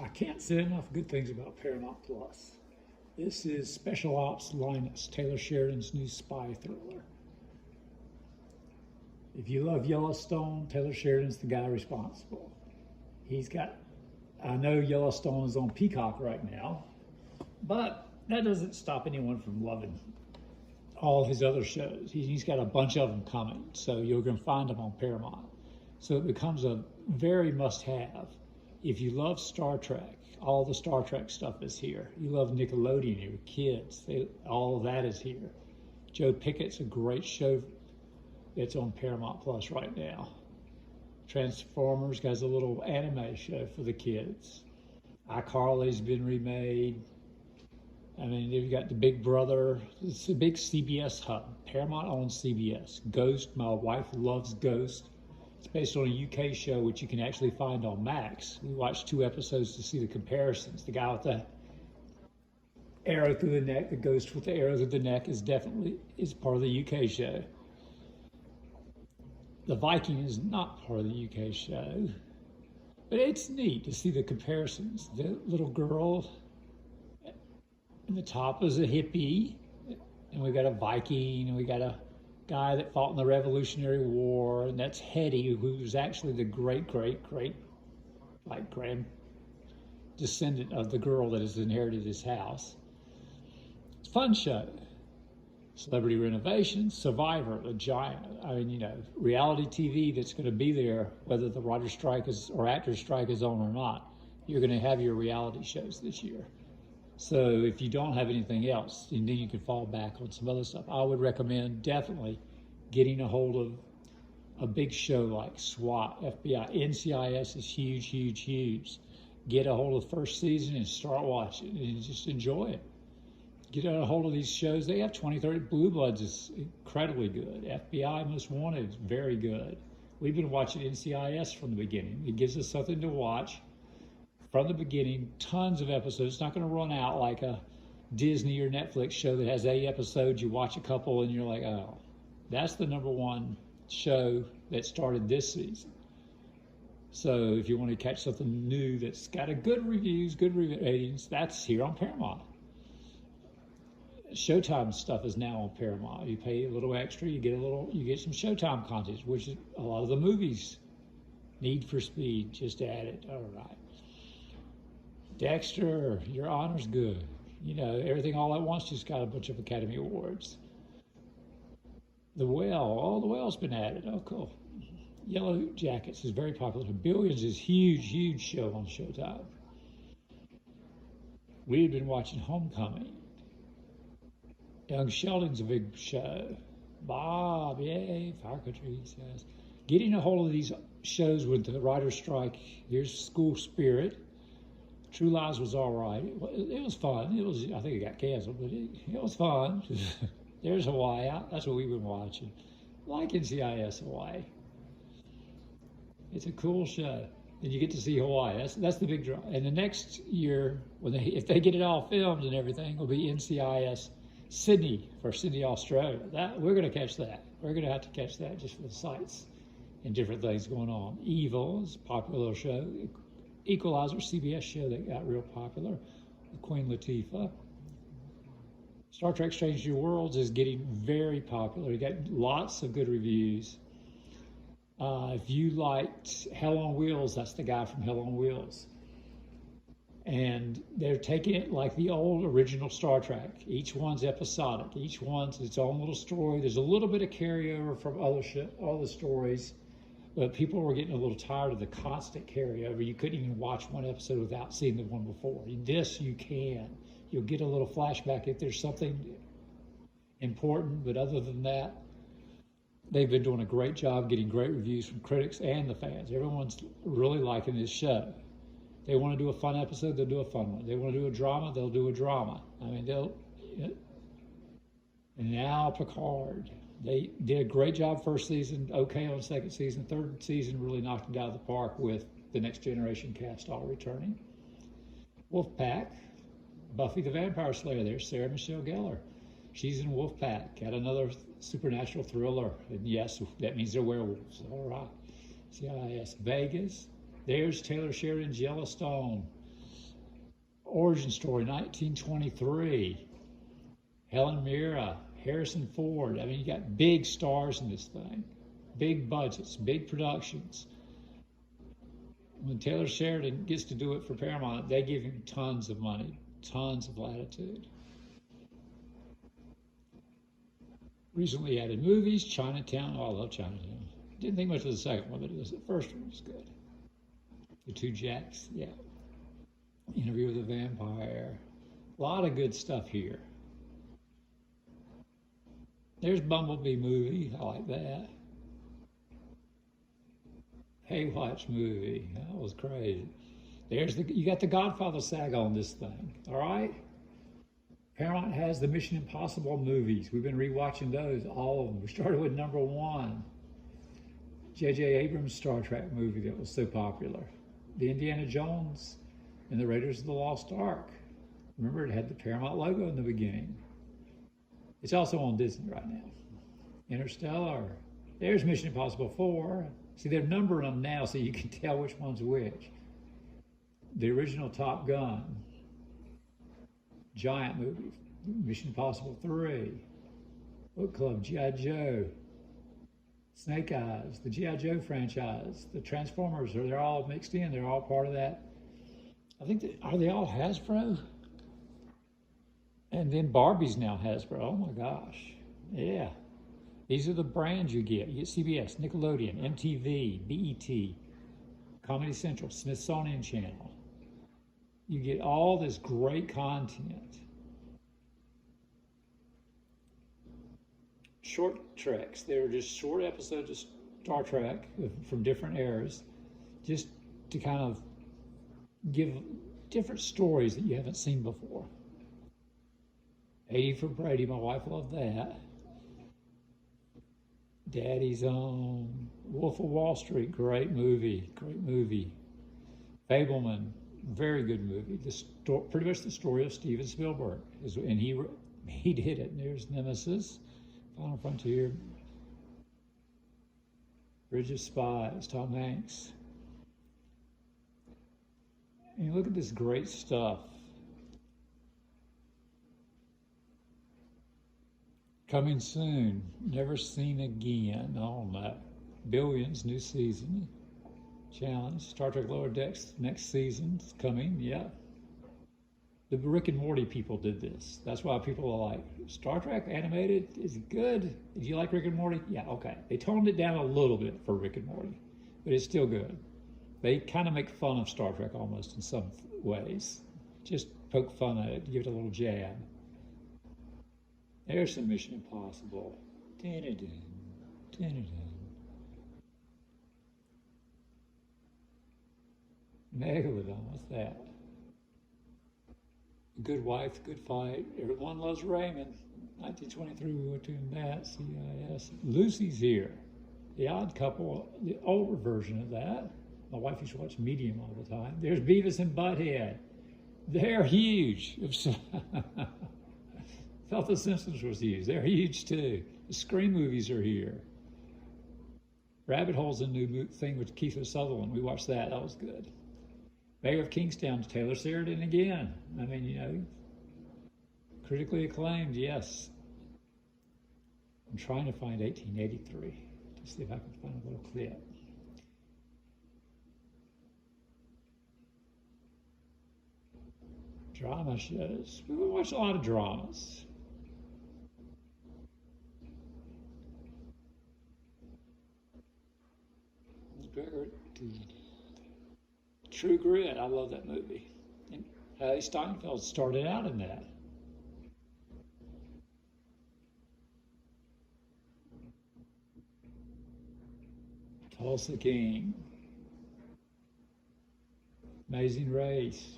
I can't say enough good things about Paramount Plus. This is Special Ops Lioness, Taylor Sheridan's new spy thriller. If you love Yellowstone, Taylor Sheridan's the guy responsible. I know Yellowstone is on Peacock right now, but that doesn't stop anyone from loving all his other shows. He's got a bunch of them coming, so you're going to find them on Paramount. So it becomes a very must-have. If you love Star Trek, all the Star Trek stuff is here. You love Nickelodeon, your kids, all of that is here. Joe Pickett's a great show that's on Paramount Plus right now. Transformers has a little anime show for the kids. iCarly's been remade. I mean, you've got the Big Brother. It's a big CBS hub. Paramount owns CBS. Ghost, my wife loves Ghost. It's based on a UK show, which you can actually find on Max. We watched 2 episodes to see the comparisons. The guy with the arrow through the neck, the ghost with the arrow through the neck is part of the UK show. The Viking is not part of the UK show, but it's neat to see the comparisons. The little girl in the top is a hippie, and we got a Viking, and we got a guy that fought in the Revolutionary War, and that's Hetty, who's actually the great grand descendant of the girl that has inherited his house. It's a fun show. Celebrity Renovations, Survivor, a giant, reality TV that's going to be there, whether the writer's strike or actor's strike is on or not. You're going to have your reality shows this year. So if you don't have anything else, and then you can fall back on some other stuff. I would recommend definitely getting a hold of a big show like SWAT, FBI, NCIS is huge, huge, huge. Get a hold of the first season and start watching and just enjoy it. Get a hold of these shows. They have 20, 30. Blue Bloods is incredibly good. FBI Most Wanted is very good. We've been watching NCIS from the beginning. It gives us something to watch from the beginning. Tons of episodes. It's not going to run out like a Disney or Netflix show that has 8 episodes. You watch a couple and you're like, oh, that's the #1 show that started this season. So if you want to catch something new that's got a good reviews, good ratings, that's here on Paramount. Showtime stuff is now on Paramount. You pay a little extra, you get some Showtime content, which is a lot of the movies. Need for Speed, just added. All right. Dexter, Your Honor's good. Everything All at Once just got a bunch of Academy Awards. The Whale's been added. Oh, cool. Yellow Jackets is very popular. Billions is huge, huge show on Showtime. We've been watching Homecoming. Young Sheldon's a big show. Bob, yay, Fire Country, says. Getting a hold of these shows with the writer's strike. Here's School Spirit. True Lies was all right. It was fun. I think it got canceled, but it was fun. There's Hawaii. That's what we've been watching. Like NCIS Hawaii. It's a cool show. And you get to see Hawaii. That's the big draw. And the next year, if they get it all filmed and everything, will be NCIS Sydney, Australia. We're going to catch that. We're going to have to catch that just for the sights and different things going on. Evil is a popular show. Equalizer, CBS show that got real popular. Queen Latifah. Star Trek Strange New Worlds is getting very popular. You got lots of good reviews. If you liked Hell on Wheels, that's the guy from Hell on Wheels. And they're taking it like the old original Star Trek. Each one's episodic. Each one's its own little story. There's a little bit of carryover from other stories, but people were getting a little tired of the constant carryover. You couldn't even watch one episode without seeing the one before. This you can. You'll get a little flashback if there's something important, but other than that, they've been doing a great job getting great reviews from critics and the fans. Everyone's really liking this show. They want to do a fun episode, they'll do a fun one. They want to do a drama, they'll do a drama. And now Picard. They did a great job first season, okay on second season. Third season really knocked it out of the park with the Next Generation cast all returning. Wolfpack, Buffy the Vampire Slayer, there's Sarah Michelle Gellar. She's in Wolfpack, got another supernatural thriller. And yes, that means they're werewolves. All right. CIS Vegas. There's Taylor Sheridan's Yellowstone. origin story, 1923. Helen Mirren, Harrison Ford. I mean, you got big stars in this thing, big budgets, big productions. When Taylor Sheridan gets to do it for Paramount, they give him tons of money, tons of latitude. Recently added movies, Chinatown. Oh, I love Chinatown. Didn't think much of the second one, but the first one was good. The Two Jacks, yeah. Interview with a Vampire. A lot of good stuff here. There's Bumblebee movie. I like that. Baywatch movie. That was crazy. You got the Godfather saga on this thing. All right. Paramount has the Mission Impossible movies. We've been rewatching those, all of them. We started with number 1. J.J. Abrams' Star Trek movie that was so popular. The Indiana Jones and the Raiders of the Lost Ark. Remember, it had the Paramount logo in the beginning. It's also on Disney right now. Interstellar. There's Mission Impossible 4. See, they're numbering them now so you can tell which one's which. The original Top Gun. Giant movie. Mission Impossible 3. Book Club, G.I. Joe. Snake Eyes, the G.I. Joe franchise, the Transformers, they're all mixed in. They're all part of that. I think, are they all Hasbro? And then Barbie's now Hasbro. Oh my gosh. Yeah. These are the brands you get. You get CBS, Nickelodeon, MTV, BET, Comedy Central, Smithsonian Channel. You get all this great content. Short treks. They're just short episodes of Star Trek from different eras, just to kind of give different stories that you haven't seen before. 80 for Brady, my wife loved that. Daddy's Own. Wolf of Wall Street, great movie. Fableman, very good movie. Pretty much the story of Steven Spielberg, and he did it. And there's Nemesis, Final Frontier, Bridge of Spies, Tom Hanks. And look at this great stuff. Coming soon, Never Seen Again. Oh no. Billions, new season. Challenge. Star Trek Lower Decks, next season's coming, yeah. The Rick and Morty people did this. That's why people are like, Star Trek animated is good. Did you like Rick and Morty? Yeah, okay. They toned it down a little bit for Rick and Morty, but it's still good. They kind of make fun of Star Trek almost in some ways. Just poke fun at it, give it a little jab. There's some Mission Impossible. Dun-dun-dun, dun-dun-dun. Megalodon, what's that? Good Wife, Good Fight. Everyone Loves Raymond. 1923, we went to that. NCIS. Lucy's Here. The Odd Couple, the older version of that. My wife used to watch Medium all the time. There's Beavis and Butthead. They're huge. Thought The Simpsons was huge. They're huge too. The Scream movies are here. Rabbit Hole's a new thing with Kiefer Sutherland. We watched that. That was good. Mayor of Kingstown, Taylor Sheridan again. I mean, you know, critically acclaimed, yes. I'm trying to find 1883 to see if I can find a little clip. Drama shows. We watch a lot of dramas. True Grit, I love that movie. And Haley Steinfeld started out in that. Tulsa King. Amazing Race.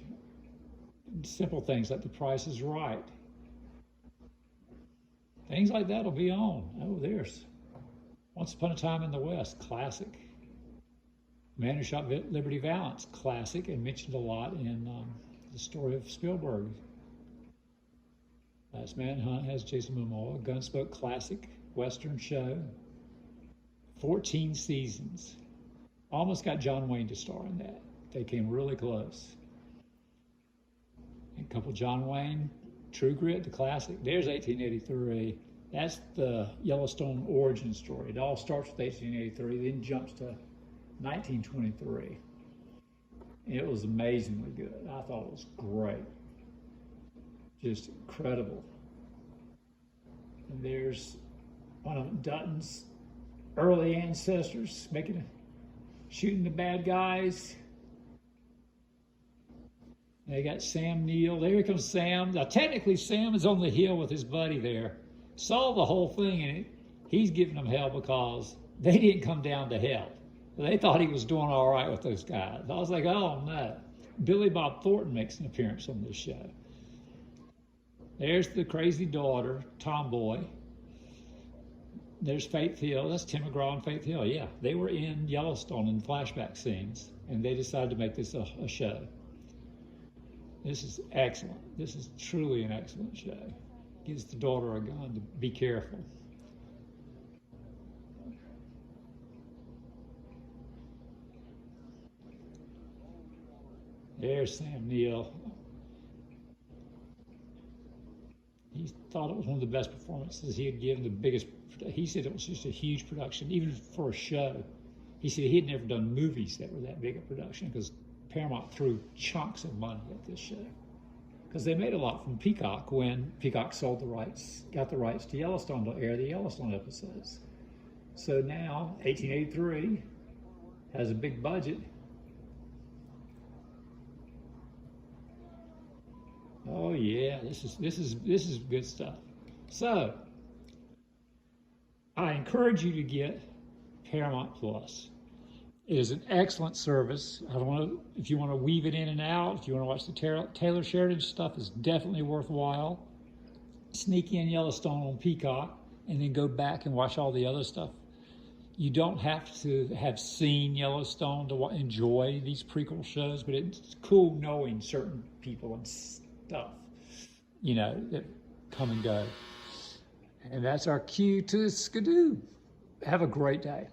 Simple things like The Price is Right. Things like that will be on. Oh, there's Once Upon a Time in the West, classic. Man Who Shot Liberty Valance, classic, and mentioned a lot in the story of Spielberg. Last Manhunt has Jason Momoa. Gunsmoke, classic, Western show. 14 seasons. Almost got John Wayne to star in that. They came really close. And a couple John Wayne, True Grit, the classic. There's 1883. That's the Yellowstone origin story. It all starts with 1883, then jumps to 1923. It was amazingly good. I thought it was great. Just incredible. And there's one of Dutton's early ancestors shooting the bad guys. They got Sam Neill. There comes Sam. Now, technically, Sam is on the hill with his buddy there. Saw the whole thing, and he's giving them hell because they didn't come down to hell. They thought he was doing all right with those guys. I was like, oh, no. Billy Bob Thornton makes an appearance on this show. There's the crazy daughter, Tomboy. There's Faith Hill. That's Tim McGraw and Faith Hill. Yeah, they were in Yellowstone in flashback scenes, and they decided to make this a show. This is excellent. This is truly an excellent show. Gives the daughter a gun to be careful. There's Sam Neill. He thought it was one of the best performances he had given. He said it was just a huge production, even for a show. He said he had never done movies that were that big a production because Paramount threw chunks of money at this show. Because they made a lot from Peacock when Peacock sold the rights, got the rights to Yellowstone to air the Yellowstone episodes. So now, 1883 has a big budget. Oh yeah, this is good stuff. So I encourage you to get Paramount Plus. It is an excellent service. If you want to weave it in and out, if you want to watch the Taylor Sheridan stuff, is definitely worthwhile. Sneak in Yellowstone on Peacock and then go back and watch all the other stuff. You don't have to have seen Yellowstone to enjoy these prequel shows, but it's cool knowing certain people and stuff, that come and go. And that's our cue to skidoo. Have a great day.